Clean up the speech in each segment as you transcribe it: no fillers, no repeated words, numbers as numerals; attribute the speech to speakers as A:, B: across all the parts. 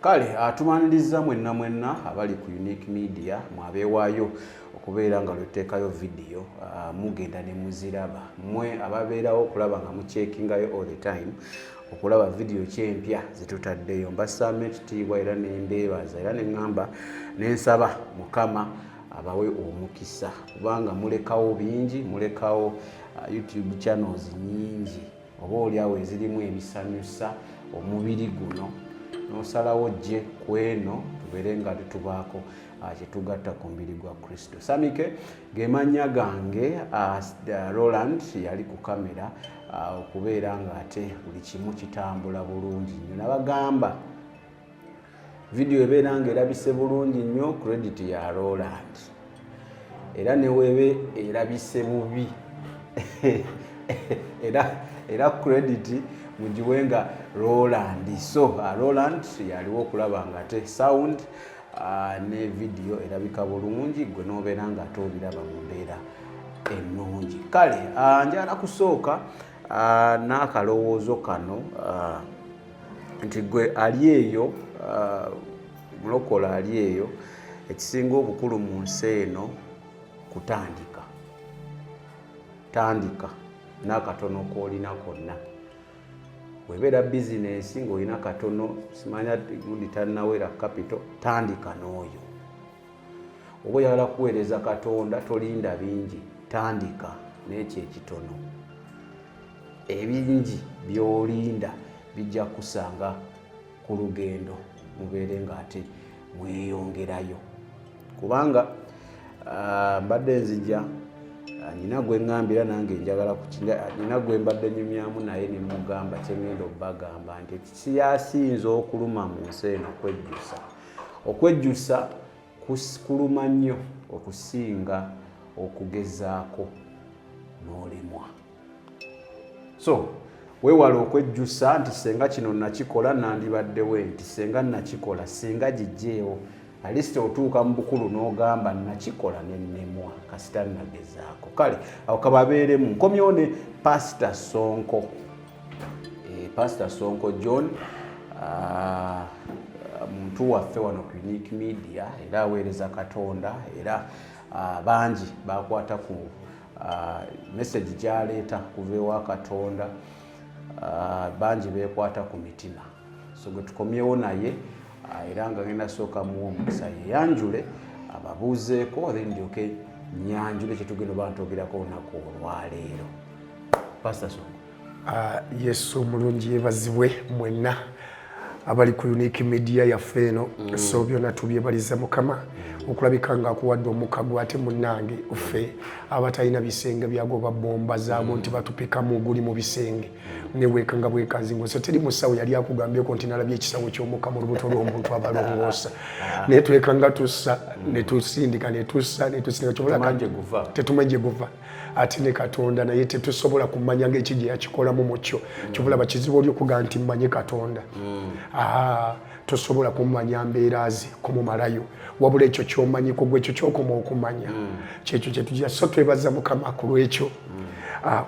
A: Kale atumaniriza mwenna abali ku Unique Media mwabeewayo okubeera nga lweteekayo video mugenda ne muziraba mwe ababeerawo okulaba nga mucheckingayo all the time okulaba video kyempya zitutaddeyo mbasaamu ekitiibwa era nembeebaza era neŋŋamba nensaba Mukama abawe omukisa kubanga mulekawo bingi mulekawo YouTube channels nyingi oba oliawo ezirimu ebisanyusa omubiri guno nosalawo gye kweno tubeere nga tutubaako kyetugatta ku mubiri gwa Kristo. Samike gemanya gange Roland yali ku kamera okubeera nga ate buli kimu kitambula bulungi nnyo. Nabagamba video ebeera nga erabise bulungi nnyo credit ya Roland era neweebe erabise bubi era credit mugiwenga Roland. So Roland yaliwo okulaba nga te sound ne video erabika bulungi gwe nobeera nga ate obiraba mu mbeera ennungi. Kale njagala kusooka n'akalowoozo kano nti gwe ali eyo mulokola ali eyo ekisinga obukulu mu nsi eno kutandika n'akatono koolina konna. Webeera bizinesi ng'olina katono simanya gundi tannawera capital tandika n'oyo. Oba oyagala kuweereza Katonda tolinda bingi tandika n'ekyo ekitono. Ebingi by'olinda bijja kusanga ku lugendo mubeere nga ate mweyongerayo kubanga mbadde nzija nina gwe ŋŋambira nange njagala nina gwe mbadde nyumyamu naye ne mugamba kyengenda obbagamba nti kiyasinze okuluma mu nsi eno okwejjusa kuluma nnyo okusinga okugezaako n'olemwa. So weewala okwejjusa nti senga kino nakikola nandibaddewe nti senga nakikola senga gijjeewo alisite otuuka mu bukulu n'ogamba nakikola nennemwa kasita nagezaako. Kale awo kababeeremu nkomyewo ne Pastor Sonko Pastor Sonko John muntu waffe wano ku Unique Media era aweereza Katonda era bangi bakwata ku message gyaleeta kuva ewa Katonda bangi beekwata ku mitima. So gwe tukomyewo naye era nga ngenda sooka muwa omukisa yeyanjule ababuuzeeko then ndyoke nyanjule kyetugenda oba ntwogerako olunaku olwaleero. Pastor Sonko.
B: Yesu mulungi yeebazibwe mwenna abali ku Unique Media yaffe eno. So byonna tubyebaliza Mukama okulabika nga akuwadde omukago ate munnange ffe abatalina bisenge byagoba bomba zaabo nti batupikamu oguli mu bisenge neweeka nga bwekanzingo. So teri musawo yali akugambyeko nti nalabye ekisawo ky'omukama olubuto lw'omuntu abalongoosa naye tuleka nga tussa ne tusindika ne tussa ne tusindika kyobola tetumanje guva ate ne Katonda naye tetusobola kumanya ng'eki gye yakikolamu mu kyo kyobola bakizibu oli okugaa nti mmanye Katonda tosobola kumanya mbeera ze kumumalayo wabula ekyo kyomanyiko gwe ekyo kyokoma okumanya kyekyo kyetugira. So twebaza Mukama ku lwekyo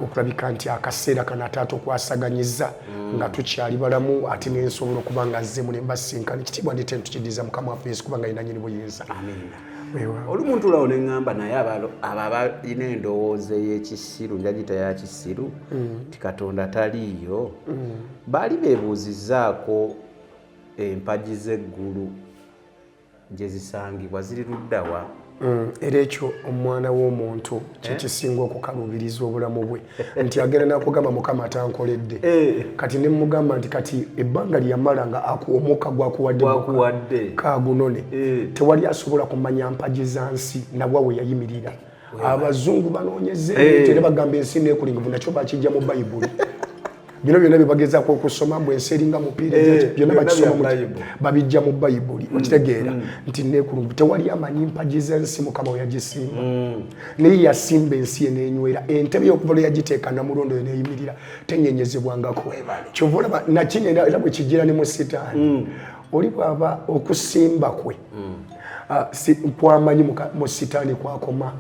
B: okulabika nti akaseera kana taata okwasaganyiza nga tukyali balamu ate nensobola okuba nga nzemu ne mbasinkana ekitiibwa ndite ntukiddiriza Mukama waffe Yesu kubanga alina nnyini buyinza.
A: Olumuntu olwawo ne ŋŋamba naye abo abalina endowooza ey'ekisiru njagita ya kisiru ti Katonda taliiyo baali beebuuzizaako empagi z'eggulu gye zisangibwa ziri luddawa?
B: Era ekyo omwana w'omuntu kyekisinga okukalubiriza obulamu bwe nti agenda n'akugamba Mukama atankoledde kati ne mugamba nti kati ebbanga lyamala nga omukka gwakuwadde kaagunone tewali asobola kumanya mpagi za nsi nabwa we yayimirira. Abazungu banoonyeze era bagamba ensi neekulingivu nakyo bakijja mu Bayibuli. Bino byonna byebagezaako okusoma bwensi eringa mupiira byonna bakisoma babijja mu Bayibuli okitegeera nti neekulungu tewali amanyi mpagi z'ensi Mukama we yagisimba naye yasimba ensi eneenywera entebe y'okuva yagiteeka namulondo yo neeyimirira tenyenyezebwangako. Kyova olaba nakinyera era bwe kigira ne mu Sitaani oli bw'aba okusimba kwe kwamanyi mu Sitaani kwakoma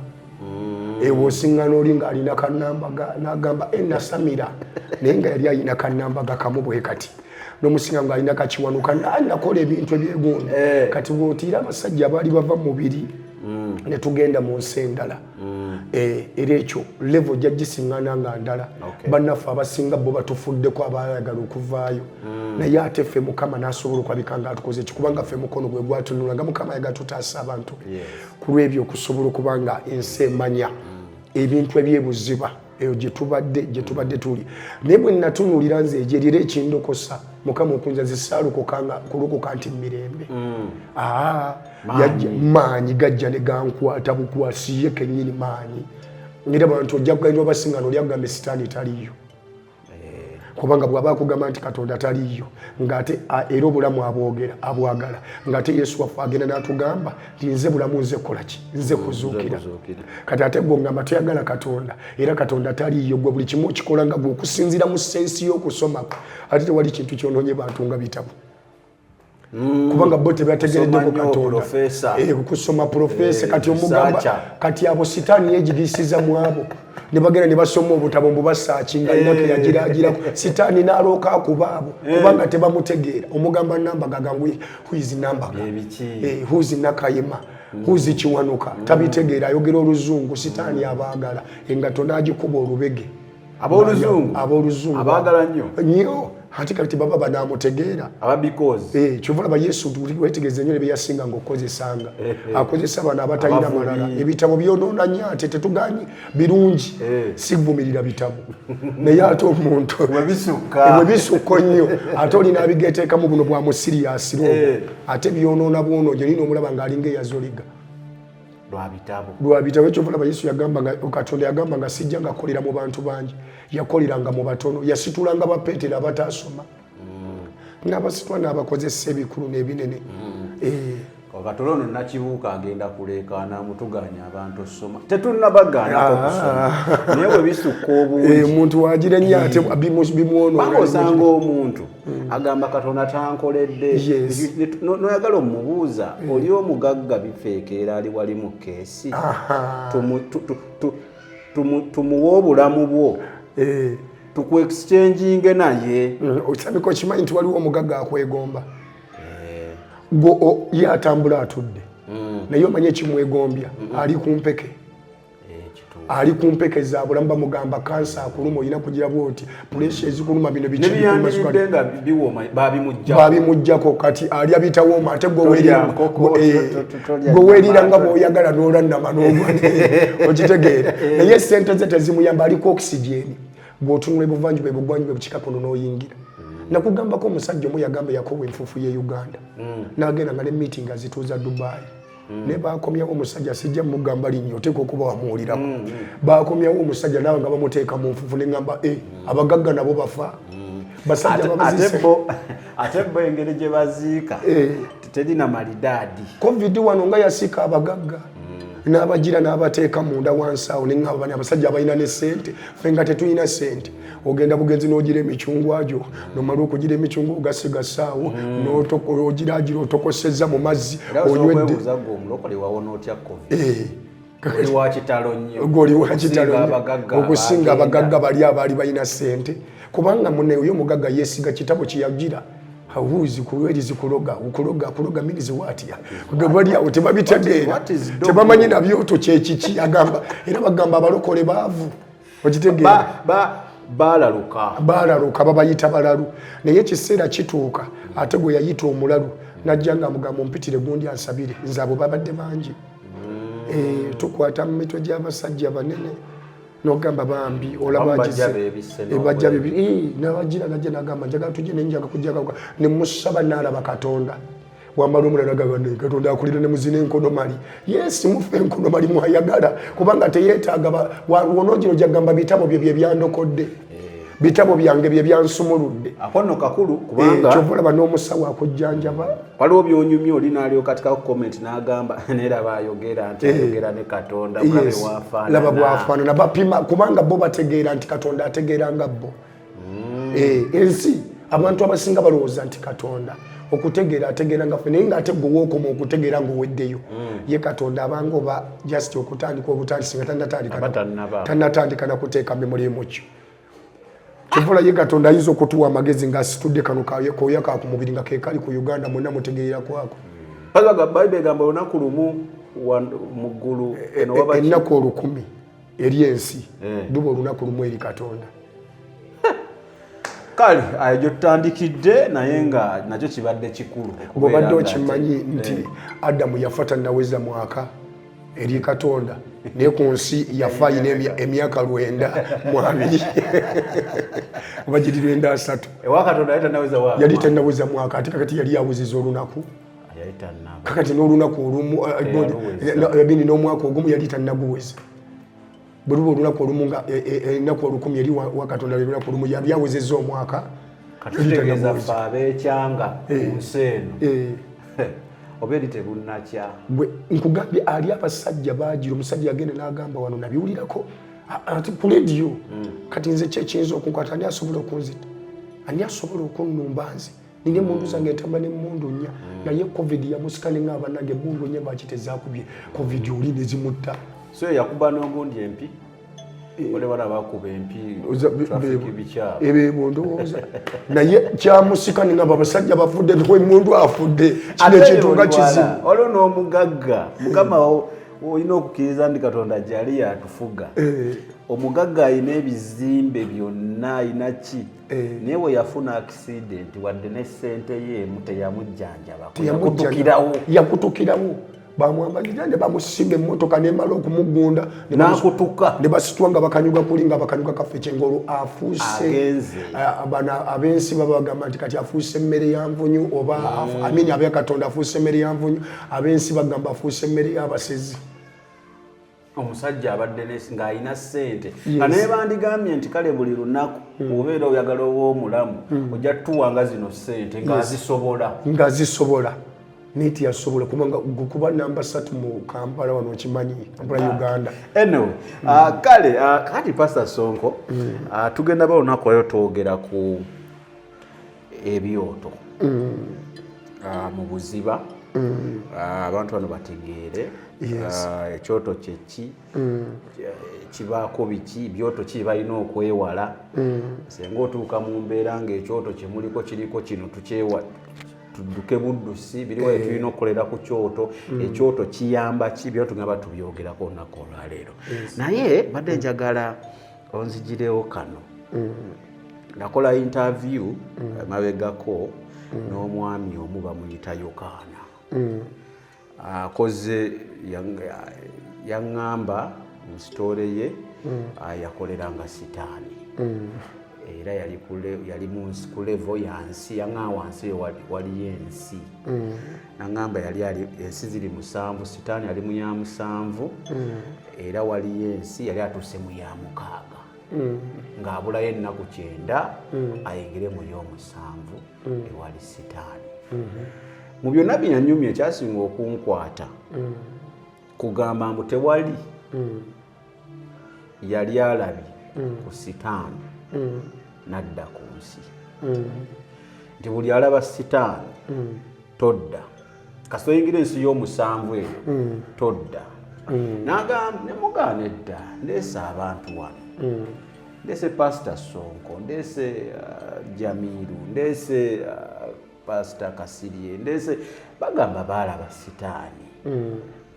B: ewo singano oli ng'alina kannamba n'agamba nasamira naye nga yali alina kannamba kamu bwe kati n'omusinga ng'alina kakiwanuka nakola ebintu ebyegonda kati bw'otiira abasajja abaali bava mu mubiri ne tugenda mu nsi endala era ekyo level ojja gisiŋŋaana nga ndala bannaffe abasinga bo batufuddeko abaayagala okuvaayo naye ate ffe mukama n'asobola okulabika nga atukoze ki kubanga ffe mukono gwe gwatunula nga mukama yagala tutaasa abantu ku lw'ebyo okusobola okuba nga ensi emanya ebintu ebyebuziba eyo gye tubadde tuli naye bwe natunuulira nze egyerira ekindokosa mukama okunza zisaalukokanga nti mirembe maanyi gajja ne gankwata bukwasi ye kennyini maanyi era bantu ojja kugenda obasiŋŋano olyakugambe sitaani taliyo kubanga bw'aba akugamba nti katonda taliyo ng'ate era obulamu abwagala ng'ate yesu waffe agenda n'atugamba nti nze bulamu nze kukolaki nze kuzuukira kati ate gwe ngamba toyagala katonda era katonda taliyo gwe buli kimu okikola nga gwe okusinziira mu sensi y'okusomako ate tewali kintu kyonoonye bantu nga bitabo kubanga bo tebategereddeko katonda okusoma profesa kati omugamba kati abo sitaani yegirisiza mu abo ne bagenda ne basoma obutabo mbu basaakinga inako yagiragirako sitaani n'alooka akuba abo kubanga tebamutegeera omugamba nambaga huizi nambaga huzi nakayima huzi kiwanuka tabitegeera ayogera oluzungu sitaani abaagala engato n'agikuba olubege ab'oluzungu
A: abaagala
B: nnyo ate kati baba banamutegeera kyova laba yesu wetegeeza nnyo ne byeyasinga ng'okozesanga akozesa bano abatalina malala ebitabo byonoona nnyo ate tetuganyi birungi sikuvumirira bitabo naye ate omuntu bwe bisukko nnyo ate olina abigeteekamu buno bwa musiriyasiro ate byonoona bwonoonyo olina omulaba ng'alinga eyazoliga lwa bitabo ekyo olaba yesu katonda yagamba nga sijja ngakolera mu bantu bangi yakoleranga mu batono yasitulanga bapeetero abataasoma n'abasitula n'abakozesa ebikulu n'ebinene
A: katono ono nakibuuka agenda kuleekaana mutuganya abantu osoma tetunnabagaanako kusoma naye bwe bisukka obungi
B: omuntu wagira nnyo ate bimwonoona
A: osanga omuntu agamba katonda tankoledde noyagala omubuuza oli omugagga bifeekeera ali wali mu keesi tumuwa obulamu bwo tukuexchanginge naye
B: okisabika okimanyi nti waliwo omugagga akwegomba ye atambula atudde naye omanye ekimwegombya ali ku mpeke za bulamu bamugamba kansa akuluma olina kugira bwoti puresha ezikuluma bino babimuggyako kati ali abitawooma ate gweweerira nga bw'oyagala n'olannama n'ogwa okitegeera naye sente ze tezimuyamba aliko okisigeni bw'otunula ebuvanjuba ebugwanjuba ebukika kuno n'oyingira nakugambako omusajja omu yagamba yakowa enfuufu ye Uganda n'agenda nga ne meeting azituuza Dubai ne bakomyawo omusajja sijja mugamba linnyo oteeka okuba wamuwulirako bakomyawo omusajja nawe nga bamuteeka mu nfuufu ne ngamba abagagga nabo bafa basajja
A: ate bo engeri gye baziika terina malidaadi
B: covid wano nga yasiika abagagga n'abagira n'abateeka munda wansi awo neŋŋamba bani abasajja abalina ne ssente ffe nga tetulina ssente ogenda bugenzi n'ogira emicungwa gyo nomala okugira emicungwa ogasigasa awo ogiragira otokosezza mu mazzi onywedde goli wakitalo okusinga abagagga bali abaali balina ssente kubanga munne oyo omugagga yeesiga kitabo kiyagira hawuzi kuwerizi kuloga minizi watya bali awo tebabitegeera tebamanyi nabyoto kyekiki agamba era bagamba abalokole baavu okitegeera baalaluka babayita balalu naye ekiseera kituuka ate gwe yayita omulalu najja nga mugamba ompitire gundi ansabire nze abo babadde bangi tukwata mu mitwe gy'abasajja banene nogamba bambi olabajja bibiri nabagira najja nagamba njagala tujje nenjaga kujjaga ne musaba nalaba katonda wambala omulala gabane katonda akulira ne muzina enkono mali yes mufe enkono mali mwayagala kubanga teyeetaaga wonogiro jagamba bitabo bye byandokodde bitabo byange bye byansumuludde
A: akono kakulu kubanga
B: kyovula n'omusawo akujjanjaba
A: waliwo byonyumya oli n'alyo katika comment n'agamba neera bayogera nti ayogera ne katonda mulabe wafaana
B: laba bwafaanana bapima kubanga bo bategeera nti katonda ategeera nga bo ensi abantu abasinga balowooza nti katonda okutegeera ategeera nga ffe naye ng'ate gwe wookoma okutegeera ng'oweddeyo ye katonda abanga oba just okutandika obutandisi nga tannatandika nakuteeka memuli emukyo Kivula ye Katonda ayinza okutuwa amagezi ng'asitudde kano kooya ka ku mubiri nga ke kali ku Uganda mwenna mutegeera kwako.
A: Pazaga Bible gamba olunaku lumu mu ggulu eno waba
B: ennaku 10 eri ensi duba olunaku lumu eri Katonda.
A: Kale ayo tutandikidde naye nga nakyo kibadde kikulu.
B: Bw'obadde okimanyi nti Adamu yafata naweza mwaka eri Katonda naye ku nsi yafa ayina emyaka 9 oba giri 9
A: ewa Katonda
B: yali tanaweza mwaka ate kakati yali yawuziza olunaku kakati n'olunaku olumu ebindi n'omwaka ogumu yali tannaguweza bwe luba olunaku olumu nga ennaku 10 eri wa Katonda olunaku olumu yali yawezezza omwaka
A: katutegeeza ffe abeekyanga mu nsi eno obeeri tebunnakya
B: bwe nkugambye ali abasajja bagira omusajja yagenda n'agamba wano nabiwulirako ati ku lediyo kati nze kyekiyinza okunkwata ani asobola okunzita ani asobola okunnumba nze nina emmundu zange entamba n'emmundu nnya naye covid yamusika nenga abanage emmundu nnya bakitezakubye covid oli ne zimutta
A: so yakuba n'ogundi empi ole bana bakuba empi traffic bikyabo
B: ebebo ndowooza naye kyamusika nenga abasajja bafudde emmundu afudde kino ekintu nga kizibu
A: olwo n'omugagga mugama olina okukkiriza ndi Katonda gyali yatufuga omugagga alina ebizimbe byonna alina ki naye bwe yafuna accident wadde ne ssente ye emu teyamujjanjaba
B: yakutukirawo bamwambalira ne bamusimba emmotoka nemala okumugunda
A: nakutuka
B: ne basitwa nga bakanyuga kuli nga bakanyuga kaffe kyengolo afuuse abensi baba bagamba nti kati afuuse emmere yanvunyu oba amini abe Katonda afuuse emmere yanvunyu abensi bagamba afuuse emmere y'abasezi
A: omusajja abadde ng'alina ssente nga naye bandigambye nti kale buli lunaku obeera oyagala ow'omulamu ojja tuwanga zino ssente
B: ng'azisobola neti yasobola kubanga kuba namba 3 mu Kampala wano kimanyi Kampala Uganda.
A: Anyway, kale kati Pastor Sonko tugenda ba lunaku oyo twogera ku ebyoto mu buziba abantu bano bategeere ekyoto kyeki kibaako biki byoto ki balina okwewala senga otuuka mu mbeera ng'ekyoto kyemuliko kiriko kino tukyewa tudduke buddusi biriwa tulina okukolera ku kyoto ekyoto kiyamba ki byo tugamba tubyogerako olunaku olwaleero naye badde njagala onzigirewo kano nakola interview mabegako n'omwami omu bamuyita Yokaana akoze yaŋŋamba mu sitore ye yakoleranga sitaani era yali munsi ku level yansi yaŋŋamba wansi waliyo ensi naŋŋamba yali ensi ziri 7 sitaani yali mu ya 7 era waliyo ensi yali atuuse mu ya 6 ng'abulayo ennaku 9 ayingire mu y'omusanvu ewali sitaani mu byonna byanyumya ekyasinga okunkwata kugamba mbu tewali yali alabye ku sitaani nadda ku nsi nti buli alaba sitaani todda kasoyingira ensi y'omusanvu eyo todda nemugaana edda ndeese abantu wano ndeese Pastor Sonko ndeese Jamiru ndeese Pastor Kasirye ndeese bagamba baalaba sitaani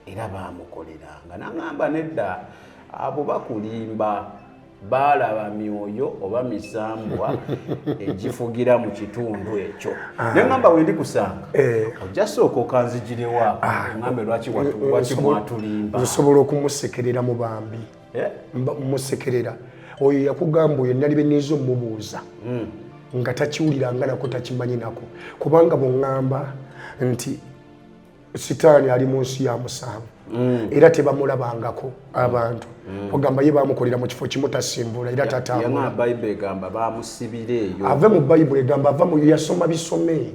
A: era baamukoleranga naŋŋamba nedda abo bakulimba baalaba myoyo oba misambwa egifugira mu kitundu ekyo neŋŋamba wendi kusanga ojja sooka okanzigirewo ŋŋambe lwaki mwatulimba
B: nsobola okumusekerera mu bambi musekerera oyo yakugamba oyo nali benniiza omubuuza nga takiwuliranga nako takimanyi nako kubanga bweŋŋamba nti sitaani ali mu nsi ya 7 era tebamulabangako abantu ogamba ye bamukolera mu kifo kimu tasimbula era tatambula
A: Bayibuli egamba bamusibira eyo
B: ave mu Bayibuli egamba ava mu yasoma bisome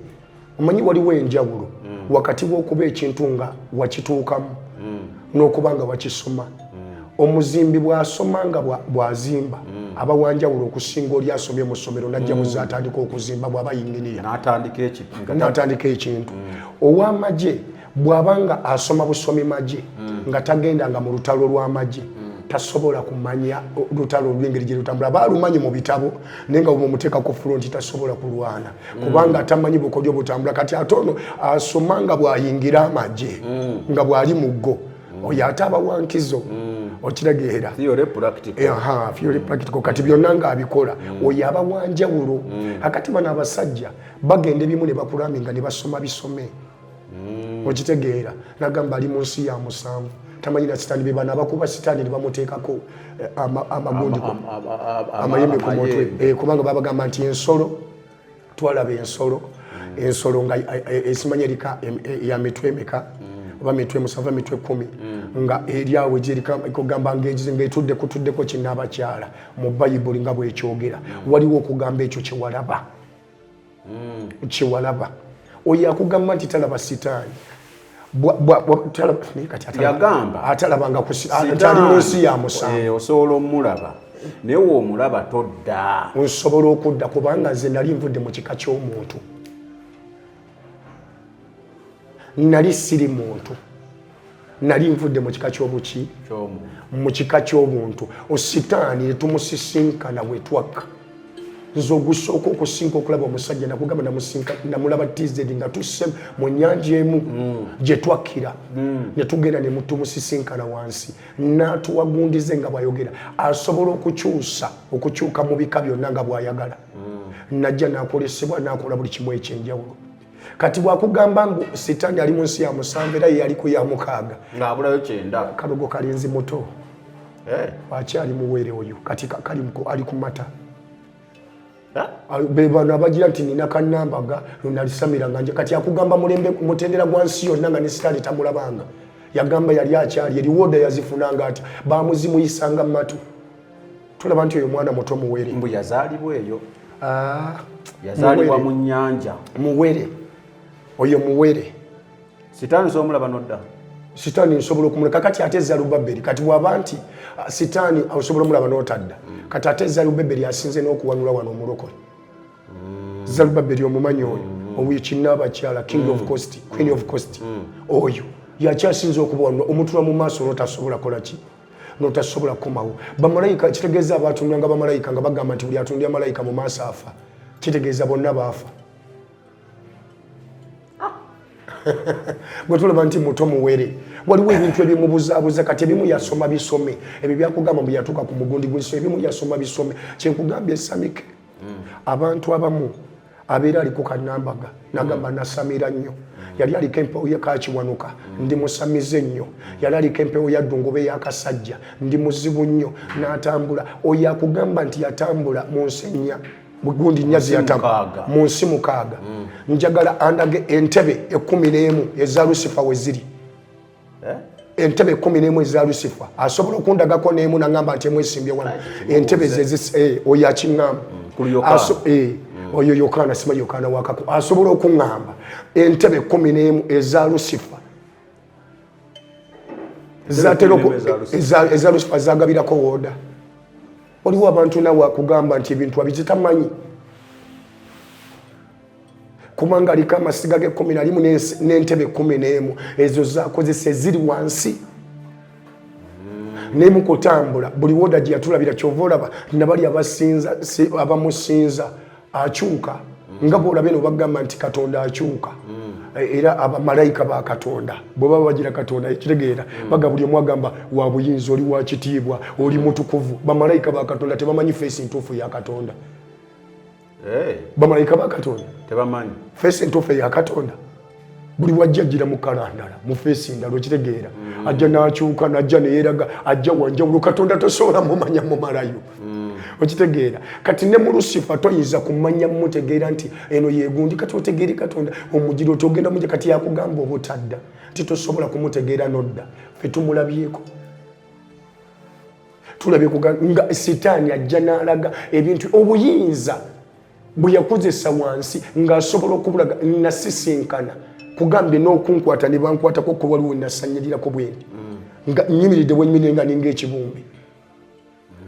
B: omanyi waliwo enjawulo wakati w'okuba ekintu nga wakituukamu n'okuba nga wakisoma omuzimbi bw'asoma nga bw'azimba aba wanjawulo okusinga oli asomye mu ssomero najja muzaatandika okuzimba bw'aba yinginiya n'atandika ekintu ow'amagye bw'abanga asoma busomi magye nga tagendanga mu lutalo lw'amagye tasobola kumanya lutalo lw'engeri gye lutambula baalumanyi mu bitabo naye nga bw'omuteeka ku front tasobola kulwana kubanga atamanyi bukodyo butambula kati atono asoma nga bw'ayingira amagye nga bw'ali mu ggo oyo ate abawankizo okitegeera
A: theory practical
B: kati byonna ng'abikola oyo abawanjawulo akati bano abasajja bagenda ebimu ne bakulami nga ne basoma bisome okitegeera nagamba ali mu nsi ya musanvu tamanyi na sitaani be bano abakuba sitaani ne bamuteekako amagundi amayembe ku mutwe kubanga babagamba nti ensolo twalaba ensolo nga esimanya erika ya mitwe emeka oba mitwe musanvu mitwe 10 nga eryawe gyerikugamba ng'etuddeko kinaabakyala mu bayibuli nga bwekyogera waliwo okugamba ekyo kyewalaba oyo akugamba nti talaba sitaani
A: yagamba
B: atalabanga ali mu nsi ya musanvu
A: osobola omulaba naye woomulaba todda
B: nsobola okudda kubanga nze nali nvudde mu kika ky'omuntu nali siri muntu nali nvudde mu kika ky'obuki mu kika ky'obuntu ositaani netumusisinkana wetwakka nze ogusooka okusinka okulaba omusajja nakugamba namulaba TZ nga tusse mu nnyanja emu gye twakkira ne tugenda ne tumusisinkana wansi n'atuwagundize nga bw'ayogera asobola okukyuka mu bika byonna nga bw'ayagala najja n'akolesebwa n'akola buli kimu ekyenjawulo kati bwakugamba ngu sitaani ali mu nsi ya musanvu era ye yali ku ya mukaaga
A: ng'abulayo 9
B: kalogo kalinzi muto wakyali muwere oyo kati ali ku mata bebano abagira nti nina kanambaga nalisamiranga nje kati akugamba mulembe mutendera gwa nsi yonna nga ne sitaani tamulabanga yagamba yali akyali eriwooda yazifunanga ati bamuzimuyisanga mu matu tulaba nti oyo mwana muto muwere
A: mbu yazaalibwa eyo yazaalibwa mu nnyanja
B: muwere oyo muwere
A: sitaani somulaba nodda
B: sitaani nsobola okumuleka kati ate Zerubaberi kati bw'aba nti sitaani osobola omulaba n'otadda kati ate Zerubaberi asinze n'okuwanula wano omulokole Zerubaberi omumanyi oyo ow'ekinaabakyala king of coast queen of coast oyo yakyasinze okubawanula omutula mu maaso n'otasobola kola ki n'otasobola kukomawo bamalayika kitegeeza abatundanga bamalayika nga bagamba nti buli atundya malayika mu maaso afa kitegeeza bonna baafa bwe tulaba nti muto muwere waliwo ebintu ebimubuzaabuza kati ebimu yasoma bisome ebyo byakugamba bwe yatuuka ku mugundi gw'ensi ebimu yasoma bisome kyenkugambye esamike abantu abamu abeera aliko kanambaga nagamba nasamira nnyo yali aliko empewo yekakiwanuka ndi musamize nnyo yali aliko empewo yaddungobe yakasajja ndi muzibu nnyo n'atambula oyo akugamba nti yatambula mu nsi bugundi nyazi yatambula mu nsi 6 njagala andage entebe 11 eza Lucifer we ziri entebe 11 eza Lucifer asobola okundagako n'emu nangamba nti mwesimbye wano entebe zezi oyo akingamba oyo Yokana sima Yokana wakako asobola okungamba entebe 11 eza Lucifer eza Lucifer zagabirako woda waliwo abantu nawe akugamba nti ebintu abizitamanyi kubanga aliko amasiga ge 11 n'entebe 11 ezo zakozesa eziri wansi nemu kutambula buli woda gye yatulabira kyova olaba nabali abamusinza akyuka nga bw'olaba eno bagamba nti Katonda akyuka era abamalayika ba Katonda bwe baba bagira Katonda ekitegeera baga buli omu agamba wa buyinza oli wa kitiibwa oli mutukuvu bamalayika ba Katonda tebamanyi feesi ntuufu ya Katonda bamalayika ba Katonda
A: tebamanyi
B: feesi ntuufu ya Katonda buli wajja ajjira mu kalandala mu feesi ndala okitegeera ajja n'akyuka n'ajja neyeeraga ajja wanjawulo Katonda tosobola mumanya mumalayo okitegeera kati ne mu Lucifer toyinza kumanya mutegeera nti eno yegundi kati otegeere Katonda omujiro togenda muje kati yakugamba obutadda nti tosobola kumutegeera nodda fe tumulabyeko tulabye nga sitaani ajja n'alaga ebintu obuyinza bwe yakozesa wansi ng'asobola okubulaga nasisinkana kugambye n'okunkwata ne bankwatako ko waliwo nasanyirirako bwendi nga nyimiridde bwenyimiridde nga ninga ekibumbi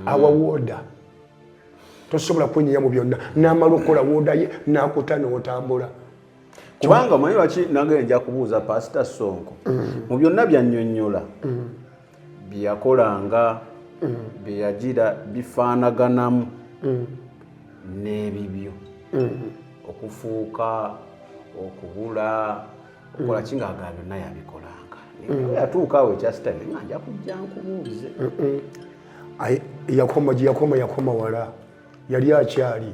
B: awawoda tosobola kwenyenya mu byonna n'amala okukola wooda ye n'akuta n'otambula
A: kubanga manyi lwaki nange nja kubuuza Pastor Sonko mu byonna byannyonnyola bye yakolanga bye yagira bifaanaganamu n'ebibyo okufuuka okubula okola kingaaga byonna yabikolanga yatuuka awo ekyasitamye nga nja kujja nkubuuze
B: yakoma wala yali akyali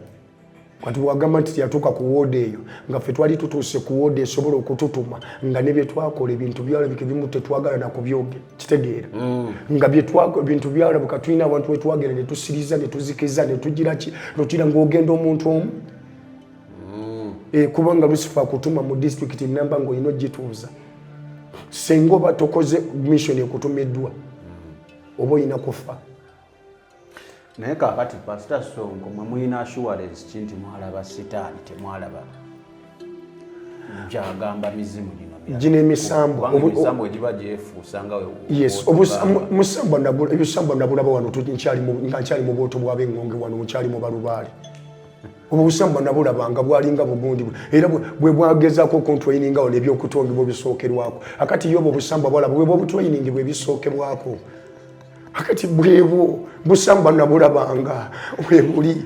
B: kati wagamba nti yatuuka ku wooda eyo nga ffe twali tutuuse ku wooda esobola okututuma nga ne bye twakola ebintu byalabika ebimu tetwagala nakubyoge kitegeera nga ebintu byalabika tulina abantu wetwagenda ne tusiriza ne tuzikiza ne tugira ki notira ng'ogenda omuntu omu kubanga lusifa akutuma mu district namba ng'olina ogituuza senga oba tokoze mission ekutumiddwa oba olina kufa
A: naye kakati Pastor Sonko mwe mulina assurance kinti mwalaba sitaani temwalaba gyagamba mizimu
B: gino emisambo
A: egiba gyefuusa nga
B: ebisambo nabulaba wano nga nkyali mu bwoto bw'ab'engonge wano mukyali mu balubaale obusambo nabulabanga bwalinga bugundi era bwe bwagezaako okuntwainingawo nebyokutongibwa bisookerwako akati yobo obusambo bwalaba bwe bwobutwainingi bwe bisookerwako akati bwebwo busamba nabulabanga webuli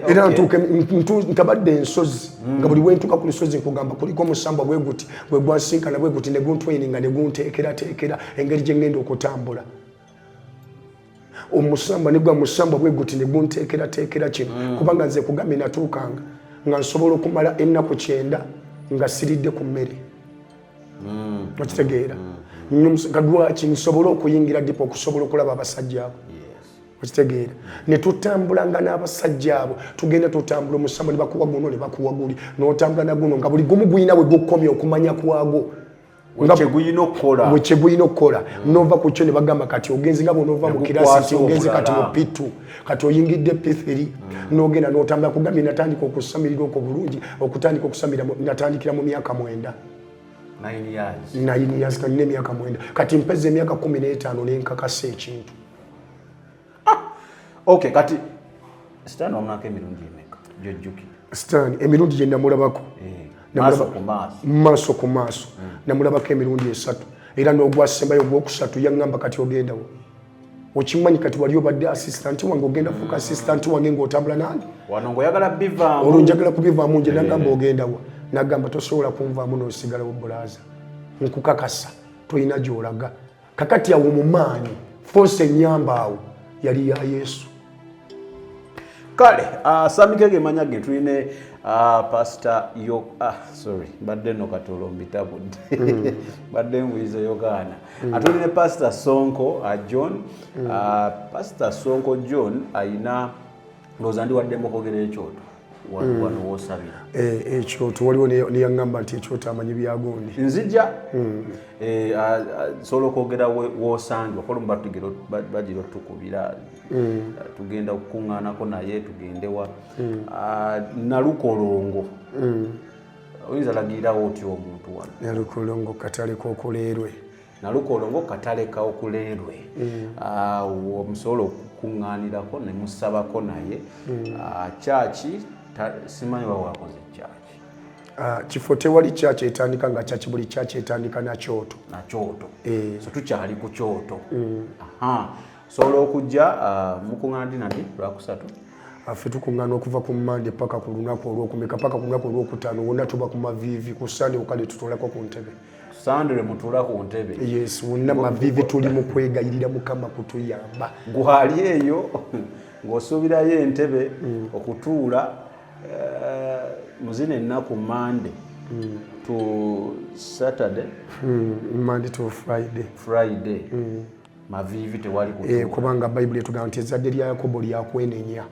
B: era ntabadde ensozi nga buli bwentuka ku lusozi nkugamba kuliko omusamba bwe guti bwe gwasinkana bwe guti ne guntwaininga ne gunteekerateekera engeri gye ngenda okutambula omusamba ne gwa musamba bwe guti ne gunteekerateekera kino kubanga nze kugambye natuukanga nga nsobola okumala ennaku 9 nga siridde ku mmere okitegeera kadwaki nsobola okuyingira dipo okusobola okulaba abasajja abo okitegeera ne tutambulanga n'abasajja abo tugenda tutambula omusamba ne bakuwa guno ne bakuwa guli n'otambula na guno nga buli gumu guyina we gukomya okumanya kwago wekye okukola nova ku kyo ne bagamba kati ogenzi nga bw'onova mu kirasi ogenzi kati mu P2 kati oyingidde P3 n'ogenda n'otambula kugambye natandika okusamirira okwo bulungi okutandika okusamira natandikira mu myaka 9 9 years kanine myaka 9 kati mpeze emyaka 15 n'enkakasa ekintu
A: okay kati Stan omnako emirundi emeka jojjuki
B: Stan emirundi gye namulabako maaso ku maaso namulabako emirundi 3 era n'ogwasembayo ogwokusatu yaŋŋamba kati ogendawo okimanyi kati wali obadde assistant wange ogenda fuuka assistant wange ng'otambula nange
A: wano ng'oyagala bivaamu
B: olwo njagala kubivaamu nje nagamba ogendawo nagamba tosobola kunvaamu n'osigalawo bulaza nkukakasa tolina gy'olaga kakati awo mu maanyi force ennyamba awo yali ya Yesu
A: kale samikege manya ge tuline Pastor badde no katolo mbitabudde badde mwizo yogana atuline Pastor Sonko John Pastor Sonko John aina ndozandi waddembo kogera ekyoto wano wosabira
B: ekyoto waliwo neyaŋŋamba nti ekyoto amanyi byagondi
A: nzija solo kwogera wosangwa kolumba bagira tukubira tugenda okukuŋŋaanako naye tugendewa Nalukolongo oyinza lagirawo otya omuntu wano
B: Nalukolongo katale k'okuleerwe
A: Nalukolongo katale k'okuleerwe omusobola okukuŋŋaanirako ne musabako naye kyaki simanyi wawakoze kyaki
B: kifo tewali kyaki etandika nga kyaki buli kyaki etandika na kyoto
A: so tukyali ku kyoto sobola okujja mukuŋŋaana dinadi lwakusatu
B: ffe tukuŋŋaana okuva ku Monday paka ku lunaku olwokumeka paka ku lunaku olwokutaano wonna tuba ku maviivi ku Sunday okale tutuulako ku ntebe
A: Sunday mutuula ku ntebe
B: yes wonna maviivi tuli mu kwegayirira Mukama kutuyamba
A: gwali eyo ng'osuubirayo entebe okutuula muzina ennaku Monday to Saturday
B: Monday to Friday
A: maviivi tewali kutuula
B: kubanga Bayibuli etugamba nti ezzadde lya Yakobo lyakwenenya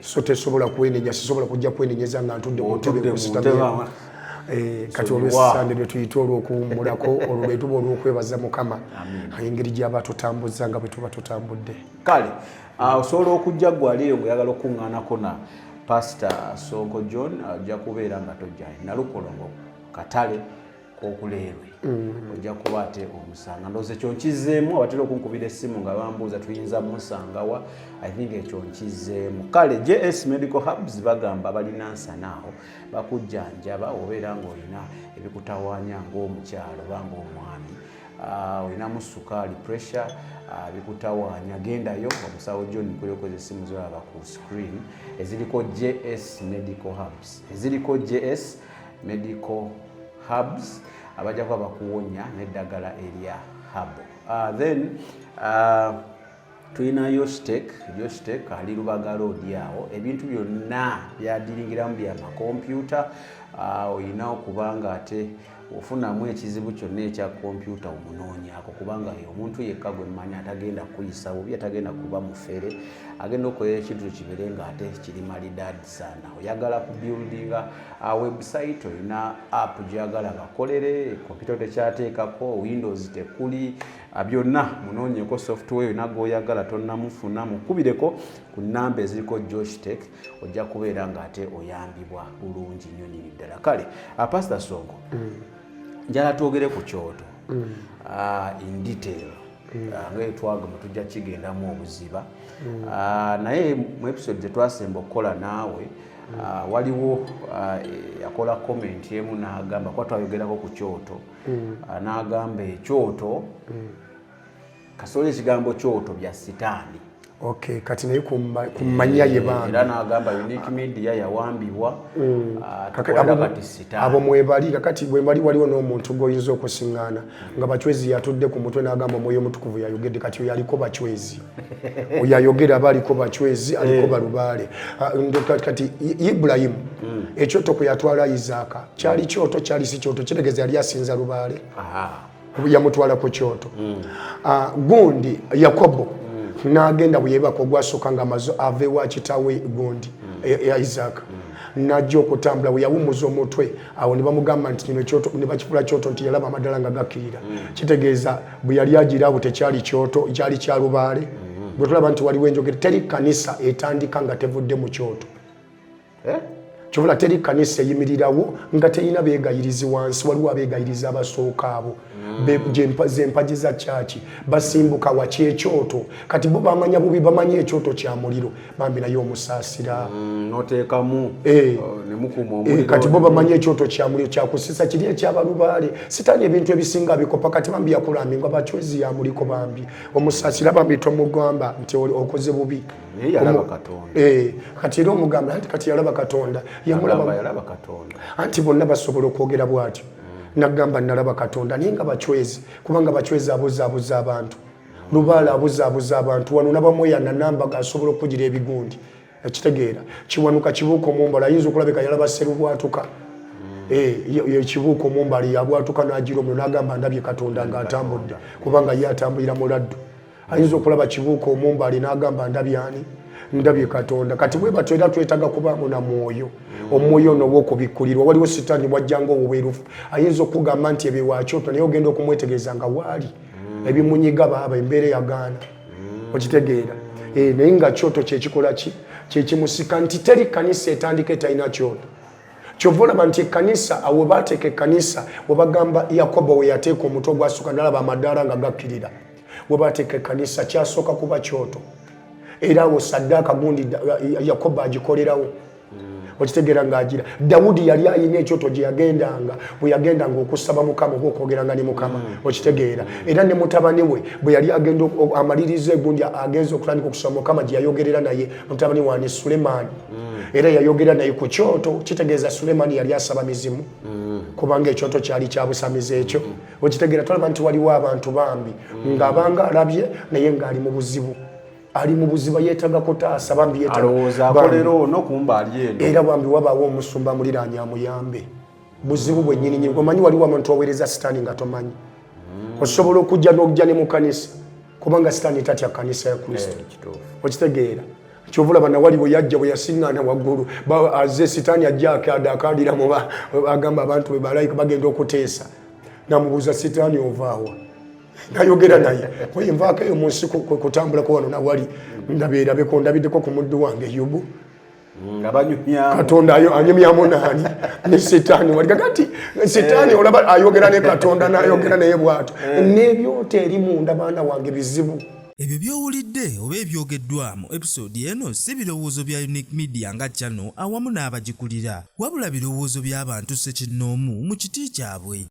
B: so tesobola kwenenya sisobola kujja kwenenyeza nga ntudde mu ntebe kusitamye kati olw'essande lwe tuyita olw'okuwummulako olwo lwe tuba olw'okwebaza Mukama engeri gy'aba tutambuza nga bwe tuba tutambudde
A: kale osobola okujja gwali eyo ng'oyagala okuŋŋaanako na Pastor Sonko John ajja kubeera nga tojjayo Nalukolongo katale k'okuleerwe ojja kuba ate omusanga ndowooza ekyo nkizeemu abatera okunkubira essimu nga bambuuza tuyinza musangawa I think ekyo nkizeemu kale JS Medical Hubs bagamba balina nsanaawo bakujjanjaba obeera ng'olina ebikutawaanya ng'omukyalo oba ng'omwami olinamu sukaali pressure bikutawaanya gendayo omusawo John kulekoze essimu zolaba ku screen eziriko JS Medical Hubs abajja kuba bakuwonya n'eddagala erya hub. Then tulina Yostek ali Lubaga Road awo ebintu byonna byadiringiramu bya makompyuta olina okubanga ate ofunamu ekizibu kyonna ekya kompyuta omunoonyaako kubanga omuntu yekka gwe mmanya atagenda kuyisa bubi atagenda kuba mufere agenda okukolera ekintu kibeere nga ate kiri malidaadi sana. Oyagala kubuildinga website olina app gyagala bakolere kompyuta tekyateekako Windows tekuli byonna munoonyeko software yonna g'oyagala tonnamufuna mukubireko ku nnamba eziriko Jostek ojja kubeera nga ate oyambibwa bulungi nnyo nnyini ddala. Kale Pastor Sonko njala twogere ku kyoto in detail ngaetwagamba tujja kigendamu obuziba naye mu episode zetwasemba okukola naawe waliwo yakola comment emu n'agamba kuba twayogerako ku kyoto n'agamba ekyoto kasobola ekigambo kyoto bya sitaani.
B: Okay, kati naye kumanya ye bambi
A: era n'agamba Unique Media yawambibwa
B: abo mwebali kakati bwembali waliwo n'omuntu goyinza okusiŋŋaana nga Bachwezi yatudde ku mutwe n'agamba Mwoyo Mutukuvu yayogedde kati oyo aliko Bachwezi oyo ayogera abaliko Bachwezi aliko Balubaale kati Ibrahim ekyoto kwe yatwala Isaaka kyali kyoto kyali si kyoto kitegeeza yali asinza Lubaale yamutwala ku kyoto gundi Yakobo n'agenda bweyebako gwasooka nga amazo ave wa kitawe gundi ya Isaaka najja okutambula bwe yawumuza omutwe awo ne bamugamba nti kino kyoto ne bakifula kyoto nti yalaba amadala nga gakkirira kitegeeza bwe yali agira abo tekyali kyoto kyali kya Lubaale bwe tulaba nti waliwo enjogera teri kanisa etandika nga tevudde mu kyoto kyovula teri kanisa eyimirirawo nga terina beegayirizi wansi waliwo abeegayiriza abasooka abo zempaji za chachi basimbuka waki ekyoto kati bo bamanya bubi bamanya ekyoto kya muliro bambi nayo omusaasira
A: noteekamu ne mukuma omuliro
B: kati bo bamanya ekyoto kya muliro kyakusisa kiri ekyabalubaale sitaani ebintu ebisinga bikopa kati bambi yakulambi nga Bachwezi ya muliko bambi omusaasira bambi tomugamba nti okoze bubi
A: yalaba Katonda
B: kati era omugamba kati yalaba Katonda
A: yalaba Katonda
B: anti bonna basobola okwogera bwatyo nagamba nalaba Katonda naye nga Bachwezi kubanga Bachwezi abuzaabuza abantu Lubaale abuzaabuza abantu wano nabamweya na namba gasobola okugira ebigundi ekitegeera kiwanuka kibuuka omumbala ayinza okulabika yalaba Sserubwatuka kibuuka omumbala yabwatuka n'agira omuliro n'agamba ndabye Katonda ng'atambudde kubanga ye atambulira mu laddu ayinza okulaba kibuuka omumbala n'agamba ndabye ani ndabye Katonda kati bwe batyo era twetaaga kubaamu na mwoyo omwoyo n'obwo okubikkulirwa waliwo sitaani bwajjanga obwerufu ayinza okugamba nti ebyo wakyoto naye ogenda okumwetegereza nga waali ebimunyiga baaba embeera yagaana okitegeera naye nga kyoto kyekikola ki kyekimusika nti teri kanisa etandika etalina kyoto kyova olaba nti ekkanisa awo baateeka ekkanisa webagamba Yakobo we yateeka omutwe ogwasooka nalaba amadaala nga gakkirira we baateeka ekkanisa kyasooka kuba kyoto era awo saddaaka gundi Yakobo agikolerawo okitegeera ng'agira Dawudi yali ayina ekyoto gye yagendanga bwe yagendanga okusaba Mukama oba okwogeranga ne Mukama okitegeera era ne mutabani we bwe yali agenda amaliriza egundi agenza okutandika okusaba Mukama gye yayogerera naye mutabani waani Sulemaani era yayogera naye ku kyoto kitegeeza Sulemaani yali asaba mizimu kubanga ekyoto kyali kyabusamiza ekyo okitegeera tulaba nti waliwo abantu bambi ng'abanga alabye naye ng'ali mu buzibu ali mu buziba yeetaga kutaasa bambi
A: yeetaga akolera ono kumba ali eno
B: era bambi wabaawo omusumba muliraanya amuyambe buzibu bwennyini nyini omanyi waliwo abantu aweereza sitaani nga tomanyi osobola okujja n'okujja ne mu kanisa kubanga sitaani tatya kanisa ya Kristo okitegeera kyovulaba na waliwo yajja bwe yasiŋŋaana waggulu aze sitaani ajja akadira mu agamba abantu be balayika bagenda okuteesa namubuuza sitaani ovaawa nayogera naye oye nvaako eyo mu nsi kutambulako wano nawali ndabeerabeko ndabiddeko ku muddu wange Yobu Katonda anyumyamu nani ne sitaani wali kakati sitaani olaba ayogera ne Katonda n'ayogera naye bw'atyo n'ebyoto eri munda baana wange bizibu.
C: Ebyo byowulidde oba ebyogeddwamu episode eno si birowoozo bya Unique Media nga channel awamu n'abagikulira wabula birowoozo by'abantu ssekinnoomu mu kiti kyabwe.